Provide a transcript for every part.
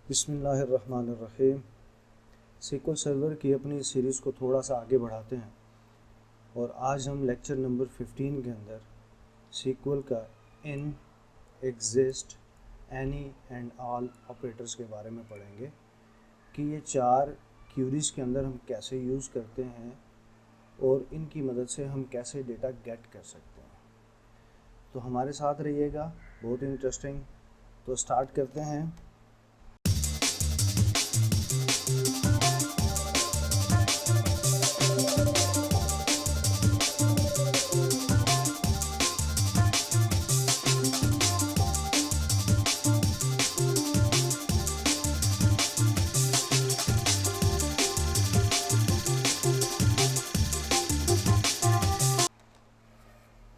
बिस्मिल्लाहिर्रहमानिर्रहीम। SQL server की अपनी सीरीज़ को थोड़ा सा आगे बढ़ाते हैं और आज हम लेक्चर नंबर 15 के अंदर SQL का in, exist, any and all operators के बारे में पढ़ेंगे कि ये चार क्यूरीज़ के अंदर हम कैसे यूज़ करते हैं और इनकी मदद से हम कैसे डेटा गेट कर सकते हैं। तो हमारे साथ रहिएगा, बहुत इंटरेस्टिंग। तो स्टार्ट करते हैं।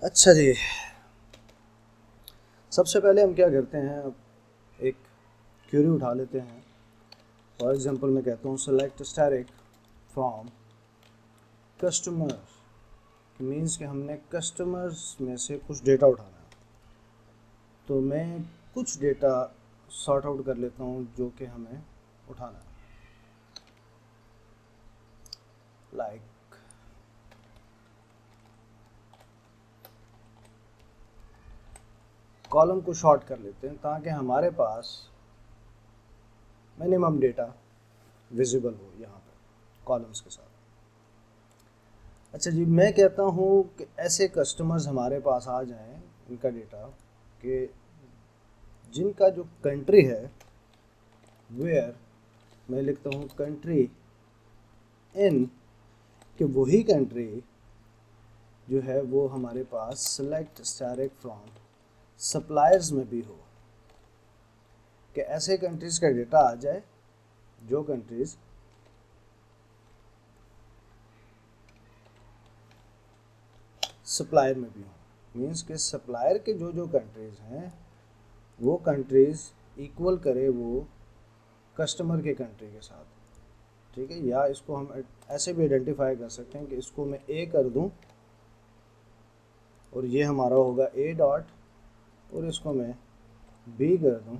अच्छा जी, सबसे पहले हम क्या करते हैं, अब एक क्यूरी उठा लेते हैं। फॉर एग्जांपल मैं कहता हूँ select static from customer, means कि हमने कस्टमर्स में से कुछ डेटा उठाना है। तो मैं कुछ डेटा सॉर्ट आउट कर लेता हूँ जो कि हमें उठाना है, लाइक कॉलम को शॉर्ट कर लेते हैं ताकि हमारे पास मिनिमम डेटा विजिबल हो यहाँ पर कॉलम्स के साथ। अच्छा जी, मैं कहता हूँ कि ऐसे कस्टमर्स हमारे पास आ जाएं, इनका डेटा कि जिनका जो कंट्री है, वेयर मैं लिखता हूँ कंट्री इन, कि वही कंट्री जो है वो हमारे पास सेलेक्ट स्टैटिक फ्रॉम सप्लायर्स में भी हो, कि ऐसे कंट्रीज़ का डेटा आ जाए जो कंट्रीज़ सप्लायर में भी हो। मीन्स के सप्लायर के जो जो कंट्रीज़ हैं वो कंट्रीज़ इक्वल करे वो कस्टमर के कंट्री के साथ, ठीक है। या इसको हम ऐसे भी आइडेंटिफाई कर सकते हैं कि इसको मैं ए कर दूं और ये हमारा होगा ए डॉट, और इसको मैं बी कर दूं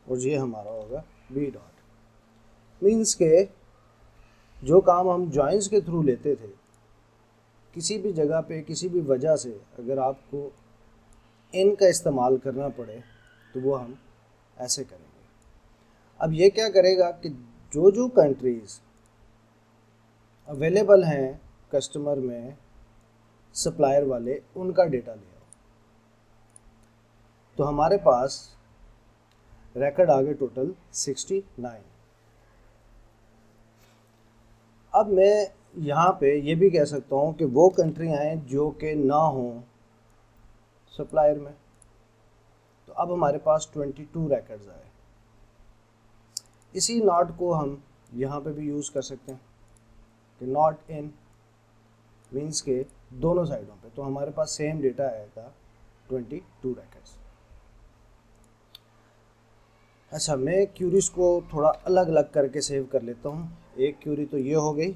और ये हमारा होगा बी डॉट। मीन्स के जो काम हम जॉइंस के थ्रू लेते थे, किसी भी जगह पे किसी भी वजह से अगर आपको इन का इस्तेमाल करना पड़े तो वो हम ऐसे करेंगे। अब ये क्या करेगा कि जो जो कंट्रीज़ अवेलेबल हैं कस्टमर में सप्लायर वाले, उनका डेटा ले आओ। तो हमारे पास रिकॉर्ड आ गए टोटल 69। अब मैं यहाँ पे ये भी कह सकता हूँ कि वो कंट्री आए जो कि ना हो सप्लायर में। तो अब हमारे पास 22 रिकॉर्ड्स आए। इसी नॉट को हम यहाँ पे भी यूज़ कर सकते हैं कि नॉट इन मीन्स के दोनों साइडों पे। तो हमारे पास सेम डेटा आएगा 22 रिकॉर्ड्स। अच्छा, मैं क्यूरीज को थोड़ा अलग अलग करके सेव कर लेता हूँ। एक क्यूरी तो ये हो गई,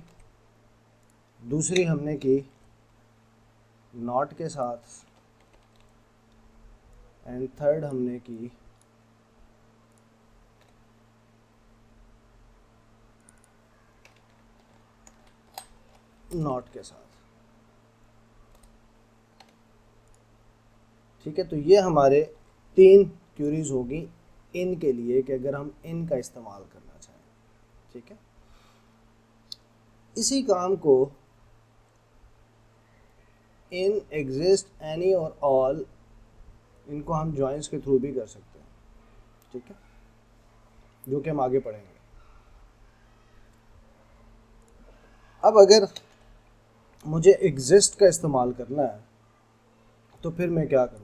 दूसरी हमने की नॉट के साथ, एंड थर्ड हमने की नॉट के साथ, ठीक है। तो ये हमारे 3 क्यूरीज होगी इन के लिए कि अगर हम इन का इस्तेमाल करना चाहें, ठीक है। इसी काम को इन, एग्जिस्ट, एनी और ऑल, इनको हम जॉइंस के थ्रू भी कर सकते हैं, ठीक है, जो कि हम आगे पढ़ेंगे। अब अगर मुझे एग्जिस्ट का इस्तेमाल करना है तो फिर मैं क्या करूँगा,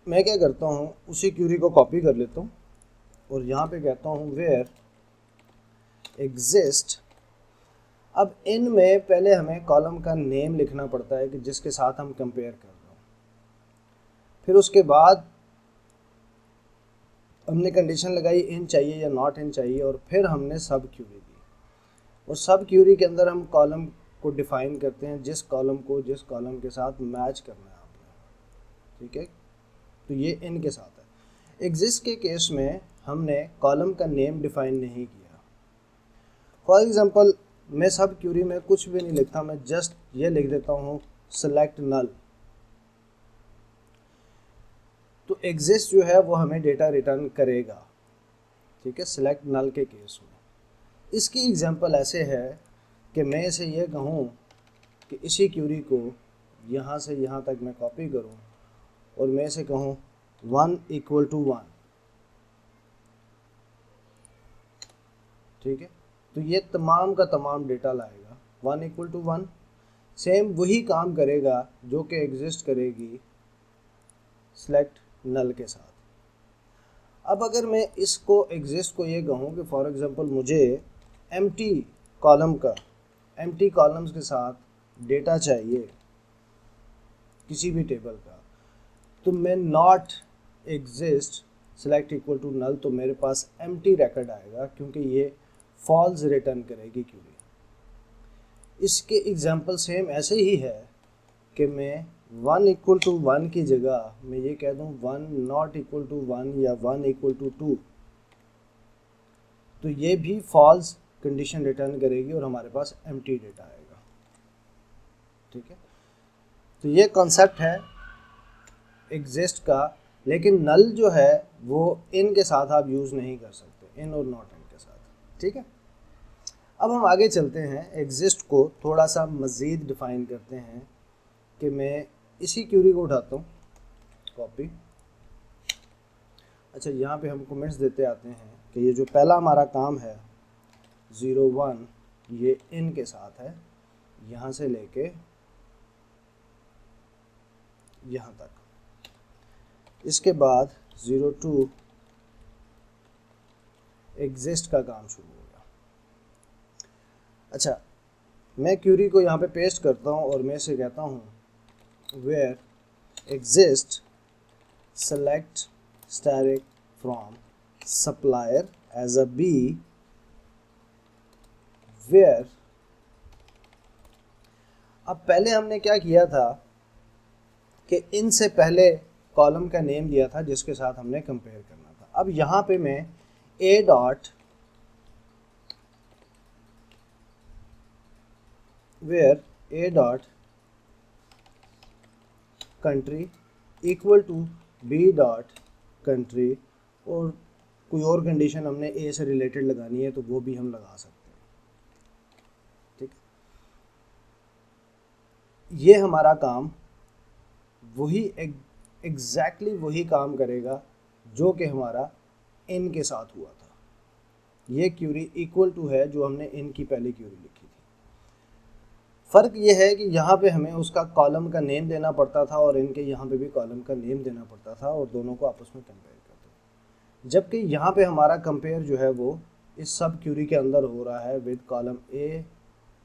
मैं क्या करता हूँ, उसी क्यूरी को कॉपी कर लेता हूँ और यहाँ पे कहता हूँ वेयर एग्जिस्ट। अब इन में पहले हमें कॉलम का नेम लिखना पड़ता है कि जिसके साथ हम कंपेयर कर रहे हो। फिर उसके बाद हमने कंडीशन लगाई इन चाहिए या नॉट इन चाहिए, और फिर हमने सब क्यूरी दी। और सब क्यूरी के अंदर हम कॉलम को डिफाइन करते हैं, जिस कॉलम को जिस कॉलम के साथ मैच करना है आपने, ठीक है। तो ये इन के साथ है। एग्जिस्ट के केस में हमने कॉलम का नेम डिफाइन नहीं किया। फॉर एग्जांपल मैं सब क्यूरी में कुछ भी नहीं लिखता, मैं जस्ट ये लिख देता हूँ सेलेक्ट नल, तो एग्जिस्ट जो है वो हमें डेटा रिटर्न करेगा, ठीक है, सिलेक्ट नल के केस में। इसकी एग्जांपल ऐसे है कि मैं इसे ये कहूँ कि इसी क्यूरी को यहाँ से यहाँ तक मैं कॉपी करूँ और मैं इसे कहूँ 1 = 1, ठीक है, तो ये तमाम का तमाम डेटा लाएगा 1 = 1। सेम वही काम करेगा जो कि एग्जिस्ट करेगी सेलेक्ट नल के साथ। अब अगर मैं इसको एग्जिस्ट को ये कहूँ कि फॉर एग्जांपल मुझे एम्प्टी कॉलम्स के साथ डेटा चाहिए किसी भी टेबल का, तो मैं नॉट एग्जिस्ट सेलेक्ट = नल, तो मेरे पास एम्प्टी रिकॉर्ड आएगा क्योंकि ये फॉल्स रिटर्न करेगी क्यूरी। इसके एग्जांपल सेम ऐसे ही है कि मैं 1 = 1 की जगह मैं ये कह दूँ 1 not = 1 या 1 = 2, तो ये भी फॉल्स कंडीशन रिटर्न करेगी और हमारे पास एम्प्टी डेटा आएगा, ठीक है। तो ये कॉन्सेप्ट है एग्जिस्ट का, लेकिन नल जो है वो इन के साथ आप यूज़ नहीं कर सकते, इन और नॉट इन के साथ, ठीक है। अब हम आगे चलते हैं, एग्जिस्ट को थोड़ा सा मज़ीद डिफ़ाइन करते हैं कि मैं इसी क्यूरी को उठाता हूँ कॉपी। अच्छा, यहाँ पे हम कमेंट्स देते आते हैं कि ये जो पहला हमारा काम है 0 1 ये इन के साथ है, यहाँ से लेके यहाँ तक। इसके बाद 0 2 एग्जिस्ट का काम शुरू हो गया। अच्छा, मैं क्यूरी को यहाँ पे पेस्ट करता हूँ और मैं इसे कहता हूँ where exist select static from supplier as a b where। अब पहले हमने क्या किया था कि इन से पहले कॉलम का नेम दिया था जिसके साथ हमने कंपेयर करना था। अब यहाँ पे मैं a dot where a dot country = b dot country, और कोई और कंडीशन हमने a से रिलेटेड लगानी है तो वो भी हम लगा सकते हैं, ठीक। ये हमारा काम वही एग्जैक्टली वही काम करेगा जो कि हमारा इन के साथ हुआ था। ये क्यूरी = है जो हमने इन की पहली क्यूरी लिखी थी। फ़र्क ये है कि यहाँ पे हमें उसका कॉलम का नेम देना पड़ता था और इनके यहाँ पे भी कॉलम का नेम देना पड़ता था और दोनों को आपस में कंपेयर करते हैं। जबकि यहाँ पे हमारा कंपेयर जो है वो इस सब क्यूरी के अंदर हो रहा है with column A,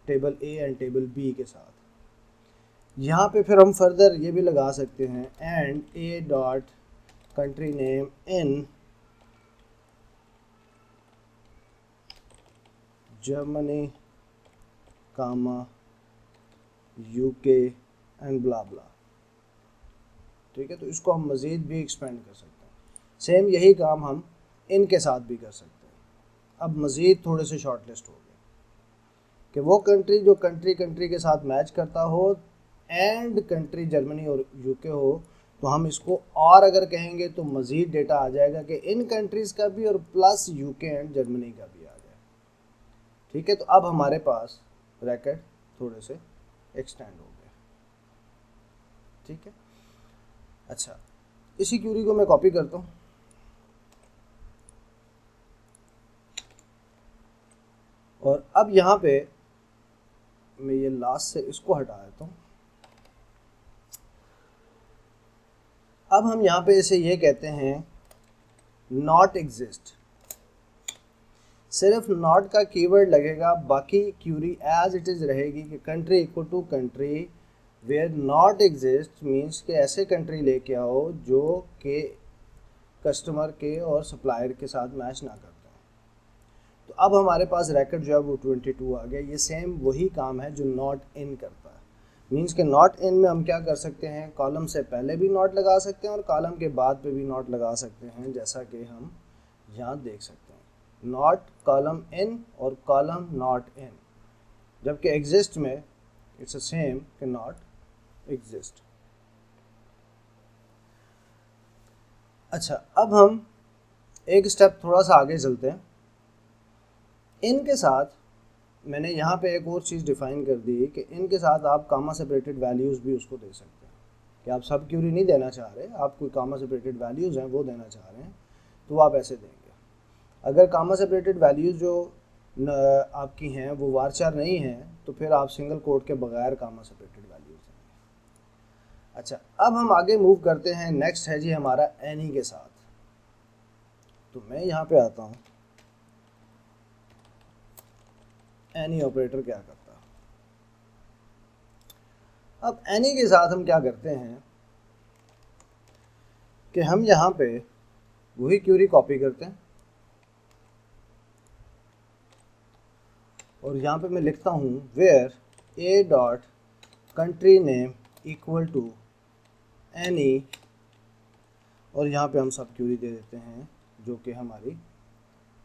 table A and table B के साथ। यहाँ पे फिर हम फर्दर ये भी लगा सकते हैं and A dot country name in Germany comma UK and blah blah, ठीक है। तो इसको हम मज़ीद भी एक्सपेंड कर सकते हैं। सेम यही काम हम इनके साथ भी कर सकते हैं। अब मज़ीद थोड़े से शॉर्ट लिस्ट हो गए कि वो कंट्री जो कंट्री के साथ मैच करता हो एंड कंट्री जर्मनी और UK हो, तो हम इसको और अगर कहेंगे तो मज़ीद डेटा आ जाएगा कि इन कंट्रीज़ का भी और प्लस UK एंड जर्मनी का भी आ जाए, ठीक है। तो अब हमारे पास ब्रैकेट थोड़े से एक्सटेंड हो गया, ठीक है। अच्छा, इसी क्यूरी को मैं कॉपी करता हूँ और अब यहाँ पे मैं ये लास्ट से इसको हटा देता हूँ। अब हम यहाँ पे इसे ये कहते हैं नॉट एग्जिस्ट। सिर्फ नॉट का कीवर्ड लगेगा, बाकी क्यूरी एज इट इज़ रहेगी कि country = country where not exist means कि ऐसे कंट्री लेके आओ जो के कस्टमर के और सप्लायर के साथ मैच ना करते हैं। तो अब हमारे पास रैकेट जो है वो 22 आ गया। ये सेम वही काम है जो नॉट इन करता है। मीन्स के नॉट इन में हम क्या कर सकते हैं, कॉलम से पहले भी नॉट लगा सकते हैं और कॉलम के बाद पे भी नॉट लगा सकते हैं, जैसा कि हम यहाँ देख सकते हैं, नॉट कॉलम इन और कॉलम नॉट इन। जबकि एग्जिस्ट में इट्स अ सेम कि नॉट एग्जिस्ट। अच्छा, अब हम एक स्टेप थोड़ा सा आगे चलते हैं। इन के साथ मैंने यहाँ पे एक और चीज़ डिफाइन कर दी कि इनके साथ आप कामा सेपरेटेड वैल्यूज़ भी उसको दे सकते हैं, कि आप सब क्यूरी नहीं देना चाह रहे, आप कोई कामा सेपरेटेड वैल्यूज़ हैं वो देना चाह रहे हैं, तो आप ऐसे देंगे। अगर कामा सेपरेटेड वैल्यूज़ जो आपकी हैं वो वारचार नहीं हैं, तो फिर आप सिंगल कोट के बगैर कामा सेपरेटेड वैल्यूज़ देंगे। अच्छा, अब हम आगे मूव करते हैं। नेक्स्ट है जी हमारा एनी के साथ। तो मैं यहाँ पे आता हूँ, एनी ऑपरेटर क्या करता है। अब एनी के साथ हम क्या करते हैं कि हम यहाँ पे वही क्यूरी कॉपी करते हैं और यहाँ पे मैं लिखता हूँ where a dot country name equal to any, और यहाँ पे हम सब क्यूरी दे देते हैं जो कि हमारी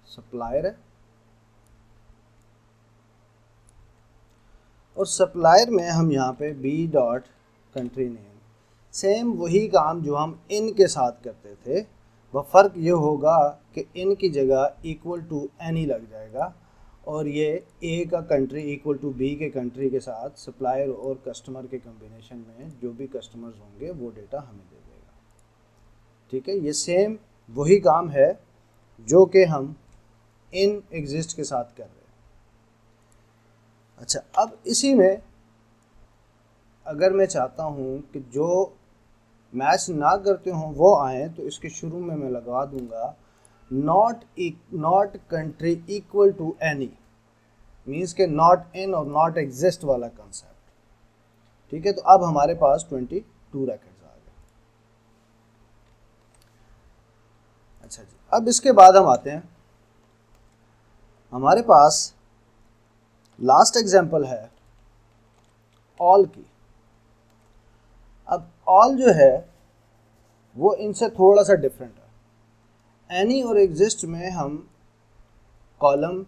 सप्लायर है। और सप्लायर में हम यहाँ पे B dot country name, same वही काम जो हम इन के साथ करते थे, वह फ़र्क ये होगा कि इन की जगह इक्वल टू एनी लग जाएगा और ये ए का कंट्री इक्वल टू बी के कंट्री के साथ सप्लायर और कस्टमर के कम्बिनेशन में जो भी कस्टमर्स होंगे वो डेटा हमें दे देगा। ठीक है, ये सेम वही काम है जो कि हम इन एग्जिस्ट के साथ कर रहे हैं। अच्छा, अब इसी में अगर मैं चाहता हूँ कि जो मैच ना करते हों वो आएँ, तो इसके शुरू में मैं लगा दूंगा not country equal to any, means के नॉट इन और नॉट एग्जिस्ट वाला कंसेप्ट। ठीक है, तो अब हमारे पास 22 रैकेट्स आ गए। अच्छा जी, अब इसके बाद हम आते हैं, हमारे पास लास्ट एग्जांपल है ऑल की। अब ऑल जो है वो इनसे थोड़ा सा डिफरेंट है। एनी और एग्जिस्ट में हम कॉलम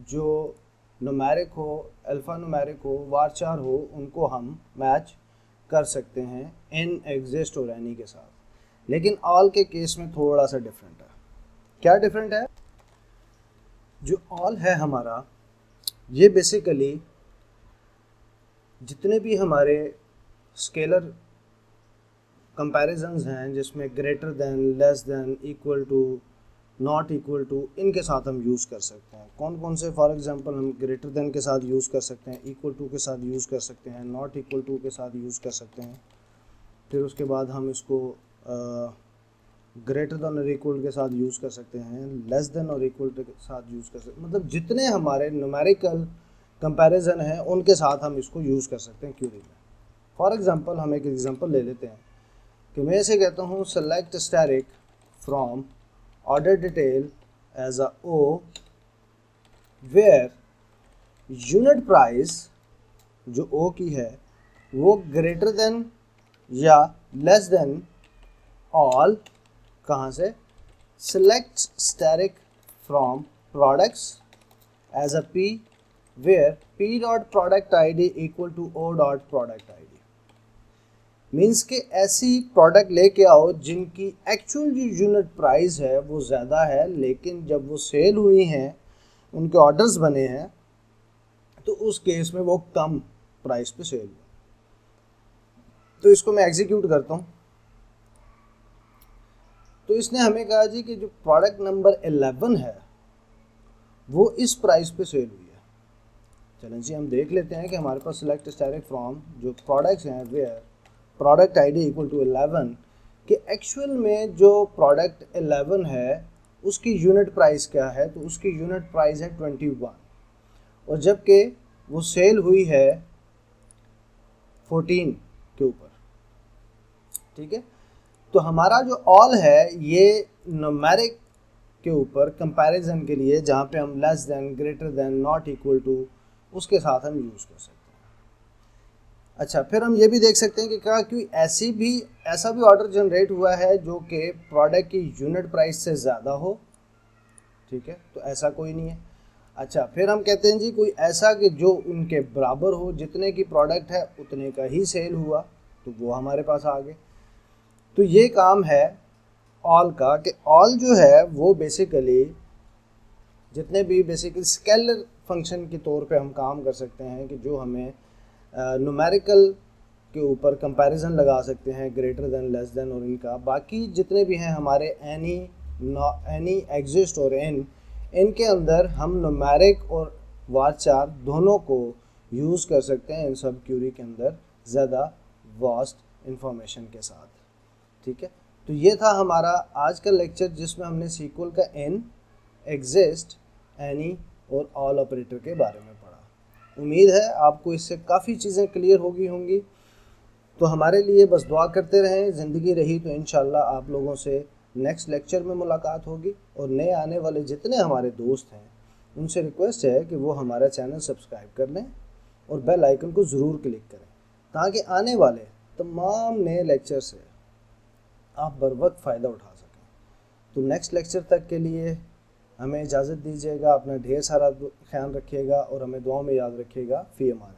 जो न्यूमेरिक हो, अल्फ़ा न्यूमेरिक हो, वारचार हो, उनको हम मैच कर सकते हैं इन, एग्जिस्ट और एनी के साथ। लेकिन ऑल के केस में थोड़ा सा डिफरेंट है। क्या डिफरेंट है? जो ऑल है हमारा, ये बेसिकली जितने भी हमारे स्केलर कंपैरिजंस हैं जिसमें greater than, less than, equal to, not equal to, इनके साथ हम यूज़ कर सकते हैं। कौन कौन से? फॉर एग्जांपल हम ग्रेटर देन के साथ यूज़ कर सकते हैं, इक्वल टू के साथ यूज़ कर सकते हैं, नॉट इक्वल टू के साथ यूज़ कर सकते हैं। फिर उसके बाद हम इसको ग्रेटर देन और इक्वल के साथ यूज़ कर सकते हैं, लेस देन और इक्वल के साथ यूज़ कर सकते हैं। मतलब जितने हमारे न्यूमेरिकल कंपैरिजन हैं उनके साथ हम इसको यूज़ कर सकते हैं क्यूरी में। फॉर एग्जांपल हम एक एग्जांपल ले लेते हैं कि मैं इसे कहता हूँ select static from order detail as a O where unit price जो ओ की है वो ग्रेटर देन या लेस देन ऑल, कहाँ से? Select static from products as a P where P dot product ID equal to O dot product ID. Means के ऐसी product लेके आओ जिनकी एक्चुअल जो यूनिट प्राइस है वो ज़्यादा है, लेकिन जब वो सेल हुई हैं, उनके ऑर्डर्स बने हैं, तो उस केस में वो कम प्राइस पे सेल हुई। तो इसको मैं एग्जीक्यूट करता हूँ। तो इसने हमें कहा जी कि जो प्रोडक्ट नंबर 11 है वो इस प्राइस पे सेल हुई है। चलें जी, हम देख लेते हैं कि हमारे पास सेलेक्ट स्टैटिक फ्रॉम जो प्रोडक्ट्स हैं where product ID equal to 11 कि एक्चुअल में जो प्रोडक्ट 11 है उसकी यूनिट प्राइस क्या है? तो उसकी यूनिट प्राइस है 21, और जबकि वो सेल हुई है 14 के ऊपर। ठीक है, तो हमारा जो ऑल है ये न्यूमेरिक के ऊपर कंपैरिजन के लिए, जहाँ पे हम less than, greater than, not equal to, उसके साथ हम यूज़ कर सकते हैं। अच्छा, फिर हम ये भी देख सकते हैं कि क्या कोई ऐसा भी ऑर्डर जनरेट हुआ है जो कि प्रोडक्ट की यूनिट प्राइस से ज़्यादा हो। ठीक है, तो ऐसा कोई नहीं है। अच्छा, फिर हम कहते हैं जी कोई ऐसा कि जो उनके बराबर हो, जितने की प्रोडक्ट है उतने का ही सेल हुआ, तो वो हमारे पास आ गए। तो ये काम है ऑल का, कि ऑल जो है वो बेसिकली जितने भी बेसिकली स्केलर फंक्शन के तौर पे हम काम कर सकते हैं, कि जो हमें न्यूमेरिकल के ऊपर कंपैरिजन लगा सकते हैं, ग्रेटर देन, लेस देन, और इनका बाकी जितने भी हैं हमारे एनी एग्जिस्ट और इनके अंदर हम न्यूमेरिक और वारचार दोनों को यूज़ कर सकते हैं इन सब क्यूरी के अंदर ज़्यादा वास्ट इंफॉर्मेशन के साथ। ठीक है, तो ये था हमारा आज का लेक्चर जिसमें हमने सीक्वल का इन, एग्जिस्ट, एनी और ऑल ऑपरेटर के बारे में पढ़ा। उम्मीद है आपको इससे काफ़ी चीज़ें क्लियर होंगी। तो हमारे लिए बस दुआ करते रहें, ज़िंदगी रही तो इंशाल्लाह आप लोगों से नेक्स्ट लेक्चर में मुलाकात होगी। और नए आने वाले जितने हमारे दोस्त हैं उनसे रिक्वेस्ट है कि वो हमारा चैनल सब्सक्राइब कर लें और बेल आइकन को ज़रूर क्लिक करें, ताकि आने वाले तमाम नए लेक्चर से आप बर वक्त फ़ायदा उठा सकें। तो नेक्स्ट लेक्चर तक के लिए हमें इजाज़त दीजिएगा। अपना ढेर सारा ख्याल रखिएगा और हमें दुआ में याद रखिएगा। फ़ी अमान।